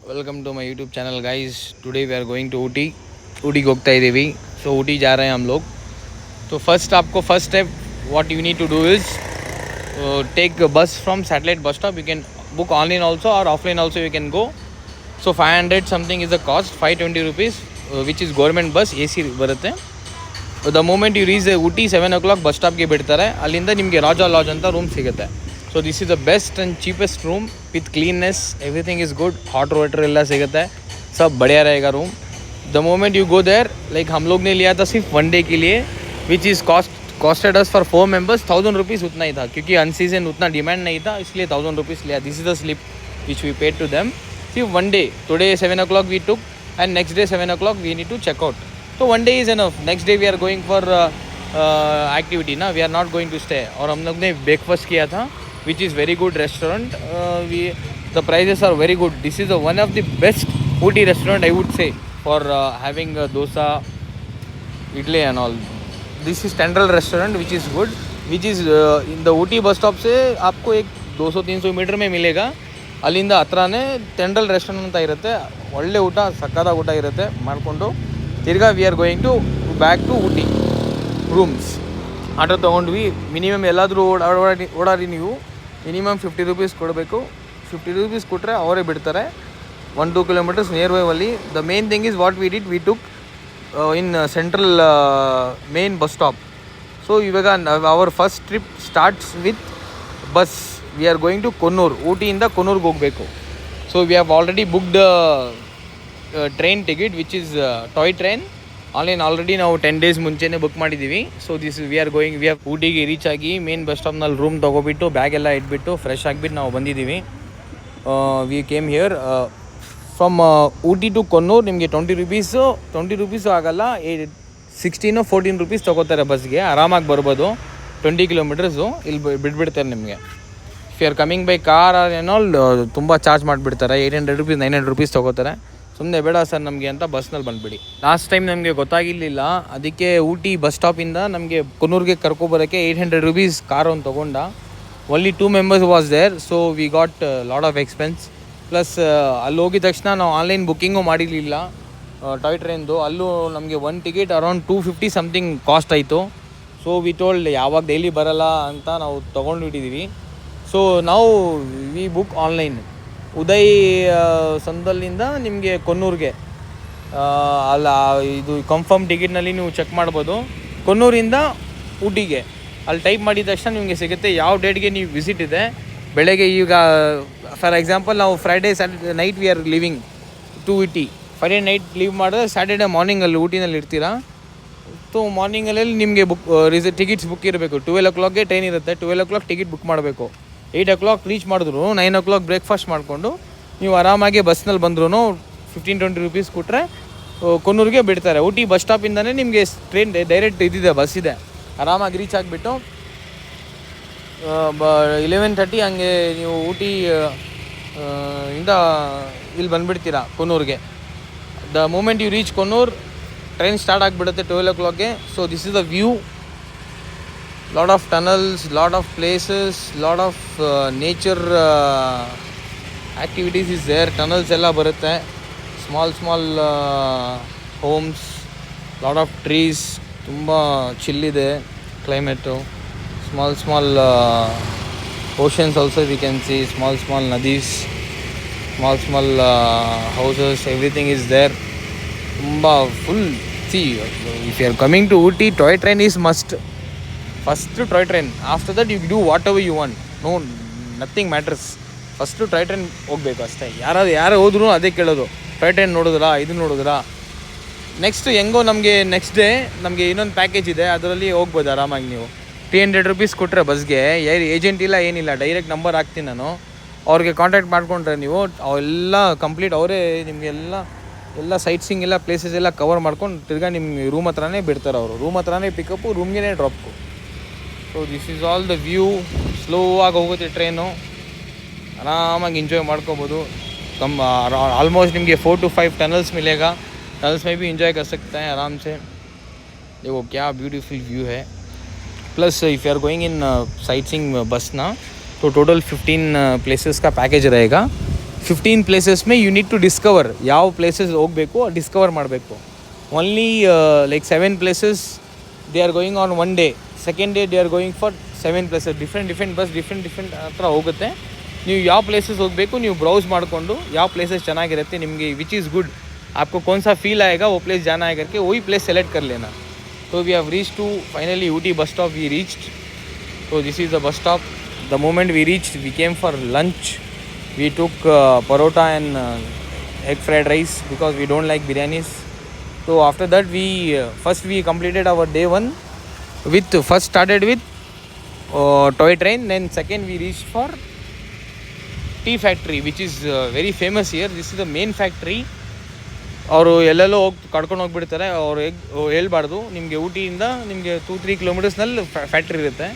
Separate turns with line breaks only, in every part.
Welcome to my YouTube channel guys. Today we are going to Ooty को होता है. सो ऊटी जा रहे हैं हम लोग. तो first step what you need to do is take bus from satellite bus stop. You can book online also और offline also you can go. So 500 something is the cost. 520 rupees which is government bus AC ಬರುತ್ತೆ. The moment you reach Ooty 7 o'clock bus ಸ್ಟಾಪ್ಗೆ ಬಿಡ್ತಾರೆ. ಅಲ್ಲಿಂದ ನಿಮಗೆ Raja lodge ಅಂತ room ಸಿಗುತ್ತೆ. So this is the best and cheapest room with cleanness. Everything is good. Hot water ಎಲ್ಲ ಸಿಗುತ್ತೆ. सब बढ़िया रहेगा room. The moment you go there like हम लोग ने लिया था सिर्फ 1 डे के लिए which is costed us for 4 members 1000 rupees उतना ही था क्योंकि अनसीजन उतना डिमांड नहीं था इसलिए 1000 रुपीज़ लिया. This is the slip which we paid to them. सिर्फ 1 day. Today 7 o'clock we took and next day 7 o'clock we need to check out. So 1 day is enough. Next day we are going for activity ना. We are not going to stay. और हम लोग ने breakfast किया था which is very good restaurant. The prices are very good. This is one of the best Ooty restaurant I would say for having dosa, idli and all. This is Tendril restaurant which is good. Which is in the Ooty bus stop से आपको एक 200-300 metre में मिलेगा. ಅಲ್ಲಿಂದ ಹತ್ರನೇ Tyndale restaurant ಅಂತ ಇರುತ್ತೆ. ಒಳ್ಳೆ ಊಟ, ಸಕ್ಕತ್ತಾಗಿ ಊಟ ಇರುತ್ತೆ. ಮಾಡಿಕೊಂಡು ತಿರ್ಗಾ we are going to back to Ooty rooms. Auto ತೊಗೊಂಡ್ವಿ. ಮಿನಿಮಮ್ ಎಲ್ಲಾದರೂ ಓಡಾಡಿ ನೀವು ಮಿನಿಮಮ್ 50 rupees ಕೊಡಬೇಕು. 50 rupees ಕೊಟ್ಟರೆ ಅವರೇ ಬಿಡ್ತಾರೆ. 1-2 kilometers nearby. The main thing is what we did, we took in central main bus stop. So ಇವಾಗ our first trip starts with bus. We are going to Coonoor. ಊಟಿಯಿಂದ ಕೊನ್ನೂರ್ಗೆ ಹೋಗಬೇಕು. So we have already booked train ticket which is toy train. Online already ನಾವು 10 days ಮುಂಚೆನೇ book ಮಾಡಿದ್ದೀವಿ. So this we are going. We have ಊಟಿಗೆ reach ಆಗಿ main bus ಸ್ಟಾಪ್ನಲ್ಲಿ room ತೊಗೊಬಿಟ್ಟು bag ಎಲ್ಲ ಇಟ್ಬಿಟ್ಟು ಫ್ರೆಶ್ ಆಗಿಬಿಟ್ಟು ನಾವು ಬಂದಿದ್ದೀವಿ. We came here from Ooty to Coonoor. ನಿಮಗೆ 20 rupees ಆಗಲ್ಲ, 16-14 rupees ತೊಗೋತಾರೆ ಬಸ್ಗೆ. ಆರಾಮಾಗಿ ಬರ್ಬೋದು. 20 kilometers ಇಲ್ಲಿ ಬಿಟ್ಬಿಡ್ತಾರೆ ನಿಮಗೆ. If you are coming by car all ತುಂಬ ಚಾರ್ಜ್ ಮಾಡಿಬಿಡ್ತಾರೆ. 800 rupees 900 rupees ತೊಗೋತಾರೆ. ಸುಮ್ಮನೆ ಬೇಡ ಸರ್ ನಮಗೆ ಅಂತ ಬಸ್ನಲ್ಲಿ ಬಂದುಬಿಡಿ. ಲಾಸ್ಟ್ ಟೈಮ್ ನಮಗೆ ಗೊತ್ತಾಗಿರಲಿಲ್ಲ, ಅದಕ್ಕೆ ಊಟಿ ಬಸ್ ಸ್ಟಾಪಿಂದ ನಮಗೆ ಕೊನ್ನೂರಿಗೆ ಕರ್ಕೊಬರೋಕ್ಕೆ 800 rupees ಕಾರ್ ಒಂದು ತೊಗೊಂಡ. Only 2 members was there. So we got lot of expense. Plus ಅಲ್ಲಿ ಹೋಗಿದ ತಕ್ಷಣ ನಾವು ಆನ್ಲೈನ್ ಬುಕ್ಕಿಂಗು ಮಾಡಿರಲಿಲ್ಲ ಟಾಯ್ ಟ್ರೈನ್ದು. ಅಲ್ಲೂ ನಮಗೆ 1 ticket ಅರೌಂಡ್ 250 ಸಮಥಿಂಗ್ ಕಾಸ್ಟ್ ಆಯಿತು. ಸೊ ವಿ ಟೋಲ್ಡ್ ಯಾವಾಗ ಡೈಲಿ ಬರಲ್ಲ ಅಂತ ನಾವು ತೊಗೊಂಡ್ಬಿಟ್ಟಿದ್ದೀವಿ. ಸೊ ನಾವು ವಿ ಬುಕ್ ಆನ್ಲೈನ್. ಉದಯ್ ಸಂದಲ್ಲಿಂದ ನಿಮಗೆ ಕೊನ್ನೂರಿಗೆ ಅಲ್ಲ ಇದು ಕನ್ಫರ್ಮ್ ಟಿಕೆಟ್ನಲ್ಲಿ ನೀವು ಚೆಕ್ ಮಾಡ್ಬೋದು. ಕೊನ್ನೂರಿಂದ ಊಟಿಗೆ ಅಲ್ಲಿ ಟೈಪ್ ಮಾಡಿದ ತಕ್ಷಣ ನಿಮಗೆ ಸಿಗುತ್ತೆ ಯಾವ ಡೇಟ್ಗೆ ನೀವು ವಿಸಿಟ್ ಇದೆ. ಬೆಳಗ್ಗೆ ಈಗ ಫಾರ್ ಎಕ್ಸಾಂಪಲ್ ನಾವು Friday Saturday night we are leaving to Ooty. Friday night leave ಮಾಡಿದ್ರೆ ಸ್ಯಾಟರ್ಡೆ ಮಾರ್ನಿಂಗಲ್ಲಿ ಊಟಿನಲ್ಲಿ ಇರ್ತೀರಾ. ಸೊ ಮಾರ್ನಿಂಗಲ್ಲಿ ನಿಮಗೆ ಟಿಕೆಟ್ಸ್ ಬುಕ್ ಇರಬೇಕು. 12 o'clockಗೆ ಟ್ರೈನ್ ಇರುತ್ತೆ. 12 o'clock ಟಿಕೆಟ್ ಬುಕ್ ಮಾಡಬೇಕು. 8 o'clock ರೀಚ್ ಮಾಡಿದ್ರು 9 o'clock ಬ್ರೇಕ್ಫಾಸ್ಟ್ ಮಾಡಿಕೊಂಡು ನೀವು ಆರಾಮಾಗಿ ಬಸ್ನಲ್ಲಿ ಬಂದ್ರೂ 15-20 rupees ಕೊಟ್ಟರೆ ಕೊನ್ನೂರಿಗೆ ಬಿಡ್ತಾರೆ. ಊಟಿ ಬಸ್ ಸ್ಟಾಪಿಂದನೇ ನಿಮಗೆ ಟ್ರೈನ್ ಡೈರೆಕ್ಟ್ ಇದಿದೆ, ಬಸ್ ಇದೆ. ಆರಾಮಾಗಿ ರೀಚ್ ಆಗಿಬಿಟ್ಟು 11:30 ಹಂಗೆ ನೀವು ಊಟಿ ಇಂದ ಇಲ್ಲಿ ಬಂದುಬಿಡ್ತೀರಾ ಕೊನ್ನೂರಿಗೆ. The moment you reach Coonoor train start ಆಗಿಬಿಡುತ್ತೆ 12 o'clockಗೆ. So this is the view. lot of tunnels, lot of places, lot of nature activities is there. Tunnels ಎಲ್ಲ ಬರುತ್ತೆ. Small homes, lot of trees. ತುಂಬ ಚಿಲ್ಲಿದೆ climate. Small oceans also we can see. Small nadis, small houses, everything is there. ತುಂಬ full. see if you are coming to Ooty, toy train is must. First toy train. After that you do whatever you want. Nothing matters. First toy train ಹೋಗ್ಬೇಕು ಅಷ್ಟೇ. ಯಾರು ಹೋದ್ರೂ ಅದೇ ಕೇಳೋದು, toy train ನೋಡಿದ್ರಾ, ಇದು ನೋಡಿದ್ರಾ. ನೆಕ್ಸ್ಟ್ ಹೆಂಗೋ ನಮಗೆ ನೆಕ್ಸ್ಟ್ ಡೇ ನಮಗೆ ಇನ್ನೊಂದು ಪ್ಯಾಕೇಜ್ ಇದೆ, ಅದರಲ್ಲಿ ಹೋಗ್ಬೋದು ಆರಾಮಾಗಿ. ನೀವು 300 rupees ಕೊಟ್ಟರೆ ಬಸ್ಗೆ ಏಜೆಂಟ್ ಇಲ್ಲ ಏನಿಲ್ಲ, ಡೈರೆಕ್ಟ್ ನಂಬರ್ ಹಾಕ್ತೀನಿ ನಾನು. ಅವ್ರಿಗೆ ಕಾಂಟ್ಯಾಕ್ಟ್ ಮಾಡಿಕೊಂಡ್ರೆ ನೀವು ಅವೆಲ್ಲ ಕಂಪ್ಲೀಟ್ ಅವರೇ ನಿಮಗೆಲ್ಲ ಸೈಟ್ ಸೀಯಿಂಗ್ ಎಲ್ಲ ಪ್ಲೇಸಸ್ ಎಲ್ಲ ಕವರ್ ಮಾಡ್ಕೊಂಡು ತಿರ್ಗಾ ನಿಮ್ಮ ರೂಮ್ ಹತ್ರನೇ ಬಿಡ್ತಾರೆ. ಅವರು ರೂಮ್ ಹತ್ರನೇ ಪಿಕಪ್ಪು, ರೂಮ್ಗೆ drop. So this is all the view. Slow ಆಗಿ ಹೋಗುತ್ತೆ ಟ್ರೈನು. ಆರಾಮಾಗಿ ಎಂಜಾಯ್ ಮಾಡ್ಕೋಬೋದು. ಆಲ್ಮೋಸ್ಟ್ निಮಗೆ 4 to 5 टनल्स मिलेगा. टनल्स में भी इंजॉय कर सकते हैं आराम से. देखो क्या ब्यूटीफुल व्यू है. Plus if you are going in sightseeing bus ना, तो टोटल 15 प्लेसेस का पैकेज रहेगा. 15 places may you need to discover. ಯಾವ ಪ್ಲೇಸಸ್ ಹೋಗಬೇಕು ಡಿಸ್ಕವರ್ ಮಾಡಬೇಕು. Only like 7 places they are going on one day. Second day they are going for 7 places. Different bus different ಹತ್ರ ಹೋಗುತ್ತೆ. ನೀವು ಯಾವ ಪ್ಲೇಸಸ್ ಹೋಗಬೇಕು ನೀವು ಬ್ರೌಸ್ ಮಾಡಿಕೊಂಡು ಯಾವ ಪ್ಲೇಸಸ್ ಚೆನ್ನಾಗಿರುತ್ತೆ ನಿಮಗೆ ವಿಚ್ ಈಸ್ गुड आपको कौन सा फील आएगा वो प्लेस जाना है करके वही प्लेस सेलेक्ट कर लेना. तो we have reached to finally Ooty bus stop. We reached. So this is the bus stop. The moment we reached we came for lunch. We took parota and egg fried rice because we don't like biryanis. So after that we first we completed our day 1 with first started with toy train. Then second we reached for tea factory which is very famous here. This is the main factory. ಅವರು ಎಲ್ಲೆಲ್ಲೋ ಕಡ್ಕೊಂಡು ಹೋಗ್ಬಿಡ್ತಾರೆ. ಅವ್ರು ಹೇಳ್ಬಾರ್ದು. ನಿಮಗೆ ಊಟಿಯಿಂದ ನಿಮಗೆ 2-3 ಕಿಲೋಮೀಟರ್ಸ್ನಲ್ಲಿ factory ಇರುತ್ತೆ.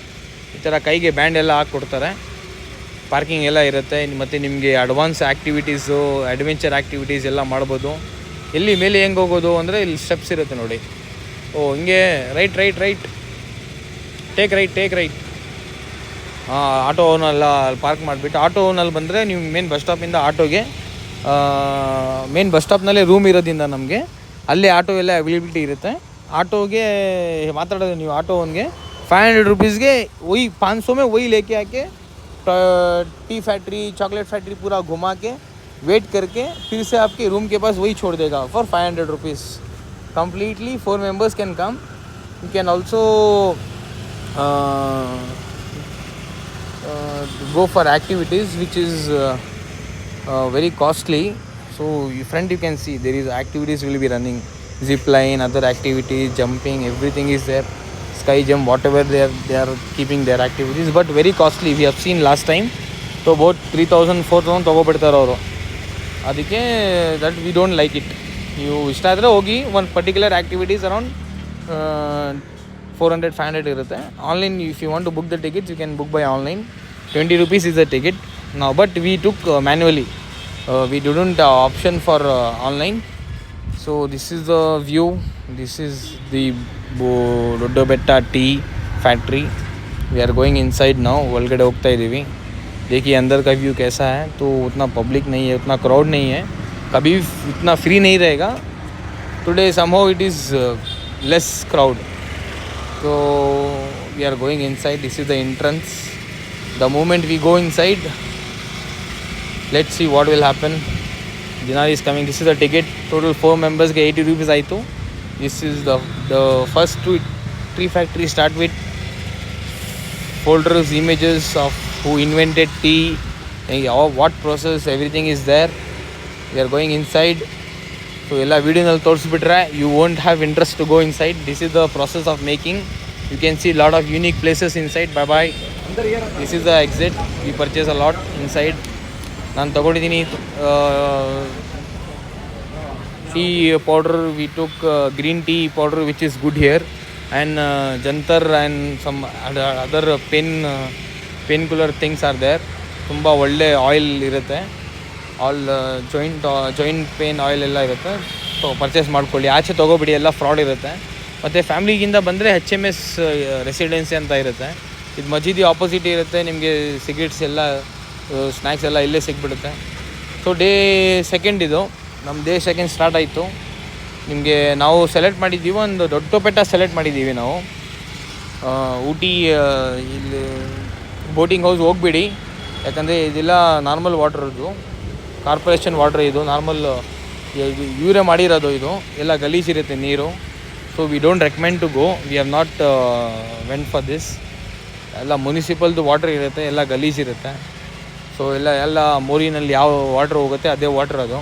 ಈ ಥರ ಕೈಗೆ ಬ್ಯಾಂಡ್ ಎಲ್ಲ ಹಾಕ್ಕೊಡ್ತಾರೆ. ಪಾರ್ಕಿಂಗ್ ಎಲ್ಲ ಇರುತ್ತೆ. ಮತ್ತು ನಿಮಗೆ ಅಡ್ವಾನ್ಸ್ ಆ್ಯಕ್ಟಿವಿಟೀಸು ಅಡ್ವೆಂಚರ್ ಆ್ಯಕ್ಟಿವಿಟೀಸ್ ಎಲ್ಲ ಮಾಡ್ಬೋದು. ಎಲ್ಲಿ ಮೇಲೆ ಹೆಂಗೆ ಹೋಗೋದು ಅಂದರೆ ಇಲ್ಲಿ ಸ್ಟೆಪ್ಸ್ ಇರುತ್ತೆ ನೋಡಿ. ಹಿಂಗೆ ರೈಟ್ ಟೇಕ್ ರೈಟ್. ಆಟೋನೆಲ್ಲ ಅಲ್ಲಿ ಪಾರ್ಕ್ ಮಾಡಿಬಿಟ್ಟು ಆಟೋನಲ್ಲಿ ಬಂದರೆ ನೀವು ಮೇನ್ ಬಸ್ ಸ್ಟಾಪಿಂದ ಆಟೋಗೆ ಮೇನ್ ಬಸ್ ಸ್ಟಾಪ್ನಲ್ಲೇ ರೂಮ್ ಇರೋದ್ರಿಂದ ನಮಗೆ ಅಲ್ಲಿ ಆಟೋ ಎಲ್ಲ ಅವೈಲೇಬಿಲಿಟಿ ಇರುತ್ತೆ. ಆಟೋಗೆ ಮಾತಾಡೋದು ನೀವು ಆಟೋವನ್ಗೆ 500 रुपीज़ वही 500 में वही लेके आके टी फैक्ट्री चॉकलेट फैक्ट्री पूरा घुमा के वेट करके फिर से आपके रूम के पास वही छोड़ देगा for 500 rupees. Completely 4 members can come. You can also go for activities which is very costly. So in front you can see there is activities will be running, zip line, other activities, jumping, everything is there. Sky jump, whatever they are keeping their activities, but very costly. We have seen last time. So about 3,000-4,000 ತಗೋಬಿಡ್ತಾರೆ ಅವರು. ಅದಕ್ಕೆ that we don't like it. ನೀವು ಇಷ್ಟ ಆದರೆ ಹೋಗಿ ಒಂದು particular activities around 400-500 ಇರುತ್ತೆ. Online if you want to book the tickets you can book by online. 20 rupees is the ticket now, but we took manually. We didn't option for online. So this is the view. This is the Dodda Betta tea factory. We are going inside now. ಒಳಗಡೆ ಹೋಗ್ತಾ ಇದ್ದೀವಿ. देखिए अंदर का view कैसा है. तो उतना पब्लिक नहीं है, उतना क्राउड नहीं है. कभी इतना फ्री नहीं रहेगा. Today somehow it is less crowd. So we are going inside. This is the entrance. The moment we go inside, let's see what will happen. Dinar is coming. This is the ticket. Total 4 members ke 80 rupees aitu. This is the first tree factory start with folders, images of who invented tea, what process, everything is there. We are going inside. So ella video nalli ತೋರಿಸ್ಬಿಟ್ರೆ you won't have interest to go inside. This is the process of making. You can see lot of unique places inside. Bye bye. This is the exit. We purchase a lot inside. ನಾನು ತಗೊಂಡಿದ್ದೀನಿ tea powder. We took green tea powder which is good here and ಜಂತರ್ and some other pain killer things are there. ತುಂಬ ಒಳ್ಳೆ oil ಇರುತ್ತೆ. All joint pain oil ಎಲ್ಲ ಇರುತ್ತೆ. So purchase ಮಾಡ್ಕೊಳ್ಳಿ. ಆಚೆ ತೊಗೋಬಿಡಿ, ಎಲ್ಲ ಫ್ರಾಡ್ ಇರುತ್ತೆ. ಮತ್ತು ಫ್ಯಾಮ್ಲಿಗಿಂತ ಬಂದರೆ HMS ರೆಸಿಡೆನ್ಸಿ ಅಂತ ಇರುತ್ತೆ. ಇದು ಮಜೀದಿ ಆಪೋಸಿಟ್ ಇರುತ್ತೆ. ನಿಮಗೆ ಸಿಗರೇಟ್ಸ್ ಎಲ್ಲ ಸ್ನ್ಯಾಕ್ಸ್ ಎಲ್ಲ ಇಲ್ಲೇ ಸಿಗ್ಬಿಡುತ್ತೆ. ಸೊ ಡೇ ಸೆಕೆಂಡ್ ಇದು ನಮ್ಮ ಡೇ ಸೆಕೆಂಡ್ ಸ್ಟಾರ್ಟ್ ಆಯಿತು. ನಿಮಗೆ ನಾವು ಸೆಲೆಕ್ಟ್ ಮಾಡಿದ್ದೀವಿ ಒಂದು ದೊಡ್ಡ ಬೆಟ್ಟ ಸೆಲೆಕ್ಟ್ ಮಾಡಿದ್ದೀವಿ ನಾವು. ಊಟಿ ಇಲ್ಲಿ ಬೋಟಿಂಗ್ ಹೌಸ್ ಹೋಗ್ಬಿಡಿ, ಯಾಕಂದರೆ ಇದೆಲ್ಲ ನಾರ್ಮಲ್ ವಾಟ್ರದ್ದು, ಕಾರ್ಪೊರೇಷನ್ ವಾಟ್ರ್. ಇದು ನಾರ್ಮಲ್ ಇವರೇ ಮಾಡಿರೋದು. ಇದು ಎಲ್ಲ ಗಲೀಜಿರುತ್ತೆ ನೀರು. So we don't recommend to go. We have not went for this. ಎಲ್ಲ ಮುನಿಸಿಪಲ್ದು ವಾಟ್ರ್ ಇರುತ್ತೆ, ಎಲ್ಲ ಗಲೀಜಿರುತ್ತೆ. ಸೊ ಎಲ್ಲ ಮೋರಿನಲ್ಲಿ ಯಾವ ವಾಟ್ರ್ ಹೋಗುತ್ತೆ ಅದೇ ವಾಟ್ರ್ ಅದು.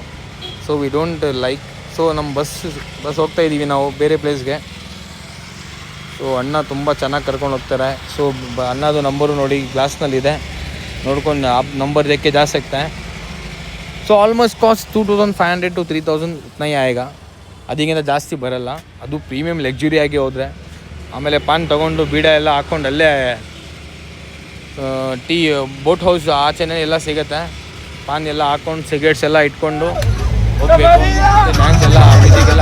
So we don't like. So ನಮ್ಮ ಬಸ್ ಹೋಗ್ತಾಯಿದ್ದೀವಿ ನಾವು ಬೇರೆ ಪ್ಲೇಸ್ಗೆ. ಸೊ ಅಣ್ಣ ತುಂಬ ಚೆನ್ನಾಗಿ ಕರ್ಕೊಂಡು ಹೋಗ್ತಾರೆ. ಸೊ ಅಣ್ಣದು ನಂಬರು ನೋಡಿ ಗ್ಲಾಸ್ನಲ್ಲಿದೆ, ನೋಡ್ಕೊಂಡು ಆ ನಂಬರ್ देख के जा सकते हैं. ಸೊ ಆಲ್ಮೋಸ್ಟ್ ಕಾಸ್ಟ್ 2,500 to 3,000 ಇतना ही ಆएगा. ಅದಕ್ಕಿಂತ ಜಾಸ್ತಿ ಬರೋಲ್ಲ. ಅದು ಪ್ರೀಮಿಯಮ್ ಲಕ್ಸುರಿ ಆಗಿ ಹೋದರೆ. ಆಮೇಲೆ ಪಾನ್ ತೊಗೊಂಡು ಬೀಡ ಎಲ್ಲ ಹಾಕ್ಕೊಂಡು ಅಲ್ಲೇ ಟೀ ಬೋಟ್ ಹೌಸ್ ಆಚೆನೇ ಎಲ್ಲ ಸಿಗುತ್ತೆ. ಪಾನ್ ಎಲ್ಲ ಹಾಕ್ಕೊಂಡು ಸಿಗರೇಟ್ಸ್ ಎಲ್ಲ ಇಟ್ಕೊಂಡು ಹೋಗಬೇಕು. ಡ್ಯಾನ್ಸ್ ಎಲ್ಲ ಮ್ಯೂಸಿಕ್ಕೆಲ್ಲ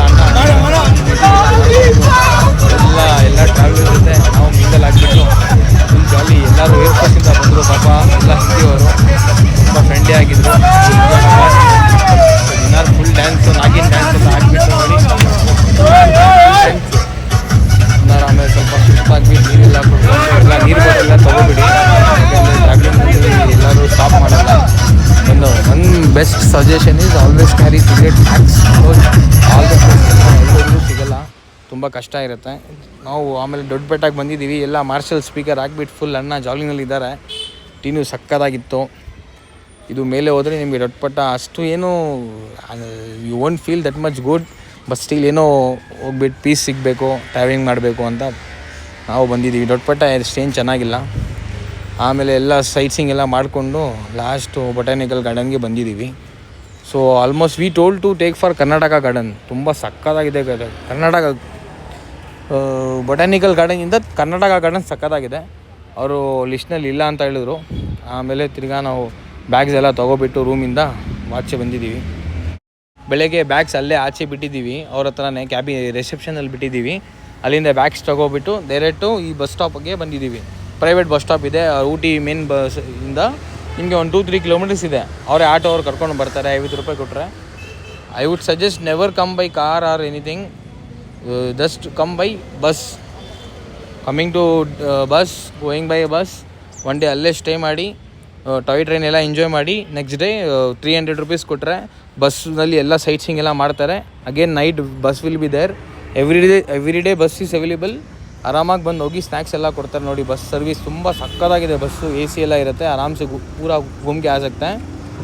ಎಲ್ಲ ಟ್ರಾವೆಲ್ ಇರುತ್ತೆ. ನಾವು ಮಿಂಗಲ್ ಆಗಿಬಿಟ್ಟು ಫುಲ್ ಜಾಲಿ. ಎಲ್ಲರೂ ಏರ್ಫೋರ್ಸಿಂದ ಬಂದರು ಪಾಪ, ಎಲ್ಲ ಹಿಂದಿಯವರು ತುಂಬ ಫ್ರೆಂಡ್ಲಿ ಆಗಿದ್ರು. ದಿನಾರು ಫುಲ್ ಡ್ಯಾನ್ಸು, ನಾಗಿನ್ ಡ್ಯಾನ್ಸ್ ಎಲ್ಲ ಹಾಕ್ಬಿಟ್ಟು ನೋಡಿ ಡ್ಯಾನ್ಸ್. ಆಮೇಲೆ ಸ್ವಲ್ಪ ಸುಸ್ತಾಗ್ಬಿಟ್ಟು ನೀರೆಲ್ಲ ಕೊಟ್ಟು ಎಲ್ಲ ನೀರು ಎಲ್ಲ ತೊಗೊಬಿಡಿ. ಟ್ರಾವೆಲಿಂಗ್ ಎಲ್ಲರೂ ಸ್ಟಾಪ್ ಮಾಡಲ್ಲ. ನನ್ನ best suggestion is always carry cigarette packs. All the ಎಲ್ಲರಿಗೂ ಸಿಗಲ್ಲ, ತುಂಬ ಕಷ್ಟ ಇರುತ್ತೆ. ನಾವು ಆಮೇಲೆ ದೊಡ್ಡಪೇಟೆಗೆ ಬಂದಿದ್ದೀವಿ. ಎಲ್ಲ ಮಾರ್ಷಲ್ ಸ್ಪೀಕರ್ ಹಾಕ್ಬಿಟ್ಟು ಫುಲ್ ಅಣ್ಣ ಜಾಲಿನಲ್ಲಿದ್ದಾರೆ. ಟೀನು ಸಕ್ಕತ್ತಾಗಿತ್ತು. ಇದು ಮೇಲೆ ಹೋದರೆ ನಿಮಗೆ ದೊಡ್ಡಪೇಟ ಅಷ್ಟು ಏನೂ you won't feel that much good, but still ಏನೋ ಹೋಗ್ಬಿಟ್ಟು ಪೀಸ್ ಸಿಗಬೇಕು, ಟ್ರಾವೆಲಿಂಗ್ ಮಾಡಬೇಕು ಅಂತ ನಾವು ಬಂದಿದ್ದೀವಿ. ದೊಡ್ಡಪೇಟ ಅಷ್ಟೇನು ಚೆನ್ನಾಗಿಲ್ಲ. ಆಮೇಲೆ ಎಲ್ಲ ಸೈಟ್ಸಿಂಗ್ ಎಲ್ಲ ಮಾಡಿಕೊಂಡು ಲಾಸ್ಟು ಬೊಟಾನಿಕಲ್ ಗಾರ್ಡನ್ಗೆ ಬಂದಿದ್ದೀವಿ. So almost we told to take for Karnataka garden. ತುಂಬ ಸಕ್ಕತ್ತಾಗಿದೆ ಕರ್ನಾಟಕ ಬೊಟಾನಿಕಲ್ ಗಾರ್ಡನಿಂದ ಕರ್ನಾಟಕ ಗಾರ್ಡನ್ ಸಕ್ಕತ್ತಾಗಿದೆ. ಅವರು ಲಿಸ್ಟ್ನಲ್ಲಿ ಇಲ್ಲ ಅಂತ ಹೇಳಿದ್ರು. ಆಮೇಲೆ ತಿರ್ಗಾ ನಾವು ಬ್ಯಾಗ್ಸ್ ಎಲ್ಲ ತೊಗೊಬಿಟ್ಟು ರೂಮಿಂದ ಆಚೆ ಬಂದಿದ್ದೀವಿ. ಬೆಳಗ್ಗೆ ಬ್ಯಾಗ್ಸ್ ಅಲ್ಲೇ ಆಚೆ ಬಿಟ್ಟಿದ್ದೀವಿ, ಅವ್ರ ಹತ್ರನೇ ರಿಸೆಪ್ಷನಲ್ಲಿ ಬಿಟ್ಟಿದ್ದೀವಿ. ಅಲ್ಲಿಂದ ಬ್ಯಾಗ್ಸ್ ತೊಗೊಬಿಟ್ಟು ಡೈರೆಕ್ಟು ಈ ಬಸ್ ಸ್ಟಾಪಿಗೆ ಬಂದಿದ್ದೀವಿ. ಪ್ರೈವೇಟ್ ಬಸ್ ಸ್ಟಾಪ್ ಇದೆ ಊಟಿ ಮೇನ್ ಬಸ್ ಇಂದ. ನಿಮಗೆ ಒಂದು 2-3 ಕಿಲೋಮೀಟರ್ಸ್ ಇದೆ. ಅವರೇ ಆಟೋ ಅವ್ರು ಕರ್ಕೊಂಡು ಬರ್ತಾರೆ. 50 ರೂಪಾಯಿ ಕೊಟ್ಟರೆ. I would suggest never come by car or anything, just come by bus. Coming to bus, going by bus, one day ಅಲ್ಲೇ ಸ್ಟೇ ಮಾಡಿ ಟಾಯ್ ಟ್ರೈನ್ ಎಲ್ಲ ಎಂಜಾಯ್ ಮಾಡಿ ನೆಕ್ಸ್ಟ್ ಡೇ 300 ರೂಪೀಸ್ ಕೊಟ್ಟರೆ ಬಸ್ನಲ್ಲಿ ಎಲ್ಲ ಸೈಟ್ಸಿಂಗ್ ಎಲ್ಲ ಮಾಡ್ತಾರೆ. Again night bus will be there. Every day bus is available. ಆರಾಮಾಗಿ ಬಂದು ಹೋಗಿ ಸ್ನ್ಯಾಕ್ಸ್ ಎಲ್ಲ ಕೊಡ್ತಾರೆ ನೋಡಿ. ಬಸ್ ಸರ್ವಿಸ್ ತುಂಬ ಸಕ್ಕತ್ತಾಗಿದೆ. ಬಸ್ಸು AC ಎಲ್ಲ ಇರುತ್ತೆ. ಆರಾಮ್ಸೆ ಪೂರಾ घूमके आ सकते हैं.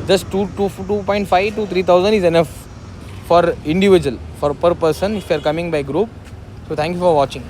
Just 2.5 to 3,000 is enough for individual, for per person if you are coming by group. So thank you for watching.